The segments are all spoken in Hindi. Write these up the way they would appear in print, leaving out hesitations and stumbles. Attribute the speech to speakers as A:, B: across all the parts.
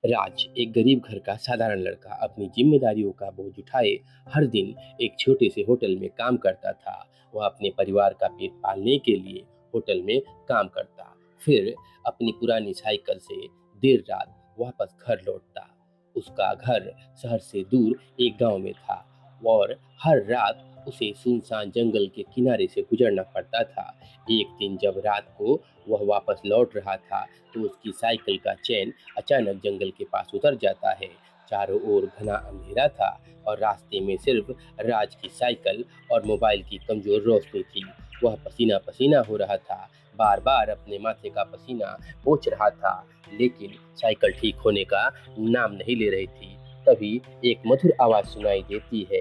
A: राज एक गरीब घर का साधारण लड़का अपनी जिम्मेदारियों का बोझ उठाए हर दिन एक छोटे से होटल में काम करता था। वह अपने परिवार का पेट पालने के लिए होटल में काम करता, फिर अपनी पुरानी साइकिल से देर रात वापस घर लौटता। उसका घर शहर से दूर एक गांव में था और हर रात उसे सुनसान जंगल के किनारे से गुजरना पड़ता था। एक दिन जब रात को वह वापस लौट रहा था तो उसकी साइकिल का चेन अचानक जंगल के पास उतर जाता है। चारों ओर घना अंधेरा था और रास्ते में सिर्फ राज की साइकिल और मोबाइल की कमजोर रोशनी थी। वह पसीना पसीना हो रहा था, बार बार अपने माथे का पसीना पोंछ रहा था, लेकिन साइकिल ठीक होने का नाम नहीं ले रही थी। तभी एक मधुर आवाज सुनाई देती है।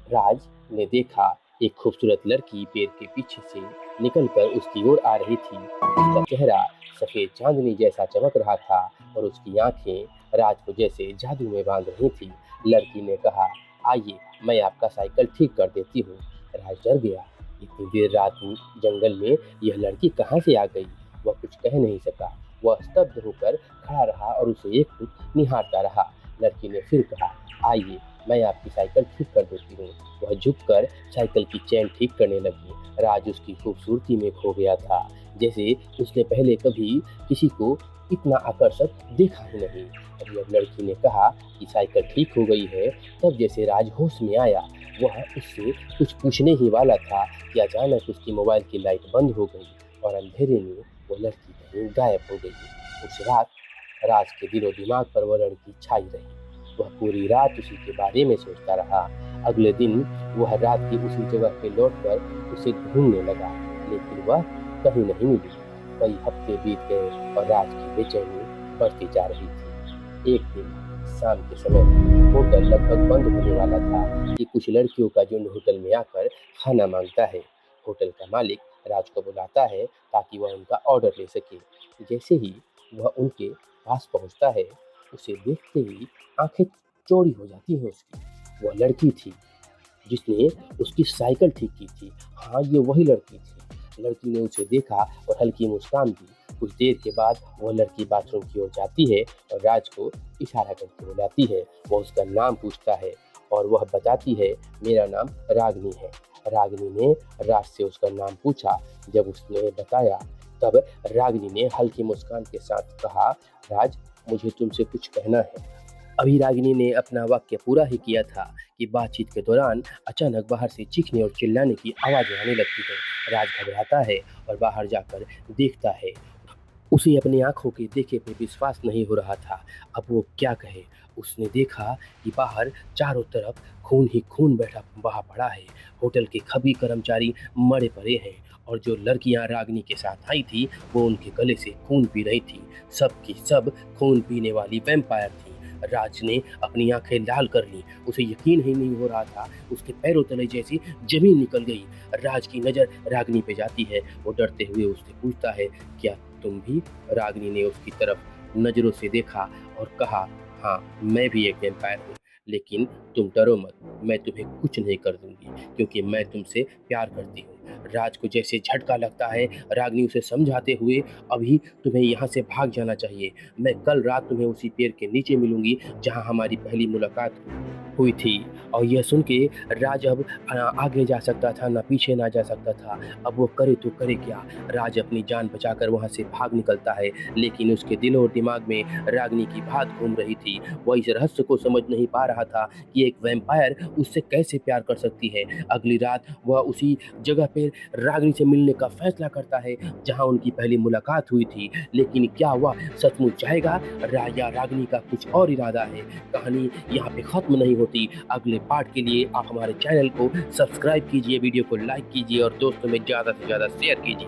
A: राज ने देखा, एक खूबसूरत लड़की पेड़ के पीछे से निकलकर उसकी ओर आ रही थी। उसका चेहरा सफेद चांदनी जैसा चमक रहा था और उसकी आंखें राज को जैसे जादू में बांध रही थी। लड़की ने कहा, आइए, मैं आपका साइकिल ठीक कर देती हूँ। राज डर गया। इतनी देर रात में जंगल में यह लड़की कहाँ से आ गई? वह कुछ कह नहीं सका। वह स्तब्ध होकर खड़ा रहा और उसे एक टक निहारता रहा। लड़की ने फिर कहा, आइए, मैं आपकी साइकिल ठीक कर देती हूँ। वह झुककर साइकिल की चेन ठीक करने लगी। राज उसकी खूबसूरती में खो गया था, जैसे उसने पहले कभी किसी को इतना आकर्षक देखा ही नहीं। और जब लड़की ने कहा कि साइकिल ठीक हो गई है, तब जैसे राज होश में आया। वह उससे कुछ पूछने ही वाला था कि अचानक उसकी मोबाइल की लाइट बंद हो गई और अंधेरे में वो लड़की कहीं गायब हो गई। उस रात राज के दिलो दिमाग पर वो लड़की छाई रही। वह पूरी रात उसी के बारे में सोचता रहा। अगले दिन वह रात की उसी जगह पे लौटकर उसे ढूंढने लगा, लेकिन वह कहीं नहीं मिली। कई हफ्ते बीत गए और राज की बेचैनी बढ़ती जा रही थी। एक दिन शाम के समय होटल लगभग बंद होने वाला था कि कुछ लड़कियों का झुंड होटल में आकर खाना मांगता है। होटल का मालिक राज को बुलाता है ताकि वह उनका ऑर्डर ले सके। जैसे ही वह उनके पास पहुंचता है, उसे देखते ही आंखें चौड़ी हो जाती हैं उसकी। वह लड़की थी जिसने उसकी साइकिल ठीक की थी। हाँ, ये वही लड़की थी। लड़की ने उसे देखा और हल्की मुस्कान दी। कुछ देर के बाद वह लड़की बाथरूम की ओर जाती है और राज को इशारा करके बुलाती है। वह उसका नाम पूछता है और वह बताती है, मेरा नाम रागिनी है। रागिनी ने राज से उसका नाम पूछा। जब उसने बताया, तब रागिनी ने हल्की मुस्कान के साथ कहा, राज, मुझे तुमसे कुछ कहना है। अभी रागिनी ने अपना वाक्य पूरा ही किया था कि बातचीत के दौरान अचानक बाहर से चीखने और चिल्लाने की आवाज़ें आने लगती है। राज घबराता है और बाहर जाकर देखता है। उसे अपनी आंखों के देखे पे विश्वास नहीं हो रहा था। अब वो क्या कहे? उसने देखा कि बाहर चारों तरफ खून ही खून बैठा बहा पड़ा है। होटल के सभी कर्मचारी मरे पड़े हैं और जो लड़कियां रागिनी के साथ आई थी वो उनके गले से खून पी रही थी। सब की सब खून पीने वाली वैम्पायर थी। राज ने अपनी आंखें लाल कर ली। उसे यकीन ही नहीं हो रहा था। उसके पैरों तले जैसी जमीन निकल गई। राज की नज़र रागिनी पे जाती है। वो डरते हुए उससे पूछता है, क्या तुम भी? रागिनी ने उसकी तरफ नजरों से देखा और कहा, हाँ, मैं भी एक वैम्पायर हूँ, लेकिन तुम डरो मत, मैं तुम्हें कुछ नहीं कर दूंगी क्योंकि मैं तुमसे प्यार करती हूँ। राज को जैसे झटका लगता है। रागिनी उसे समझाते हुए, अभी तुम्हें यहाँ से भाग जाना चाहिए। मैं कल रात तुम्हें उसी पेड़ के नीचे मिलूंगी जहाँ हमारी पहली मुलाकात हुई थी। और यह सुन के राज अब आगे जा सकता था ना पीछे ना जा सकता था। अब वो करे तो करे क्या? राज अपनी जान बचाकर वहाँ से भाग निकलता है, लेकिन उसके दिल और दिमाग में रागिनी की बात घूम रही थी। वह इस रहस्य को समझ नहीं पा रहा था कि एक वैम्पायर उससे कैसे प्यार कर सकती है। अगली रात वह उसी जगह पे रागिनी से मिलने का फैसला करता है जहाँ उनकी पहली मुलाकात हुई थी। लेकिन क्या वह सचमुच जाएगा या रागिनी का कुछ और इरादा है? कहानी यहाँ पे खत्म नहीं होती। अगले पार्ट के लिए आप हमारे चैनल को सब्सक्राइब कीजिए, वीडियो को लाइक कीजिए और दोस्तों में ज़्यादा से ज़्यादा शेयर कीजिए।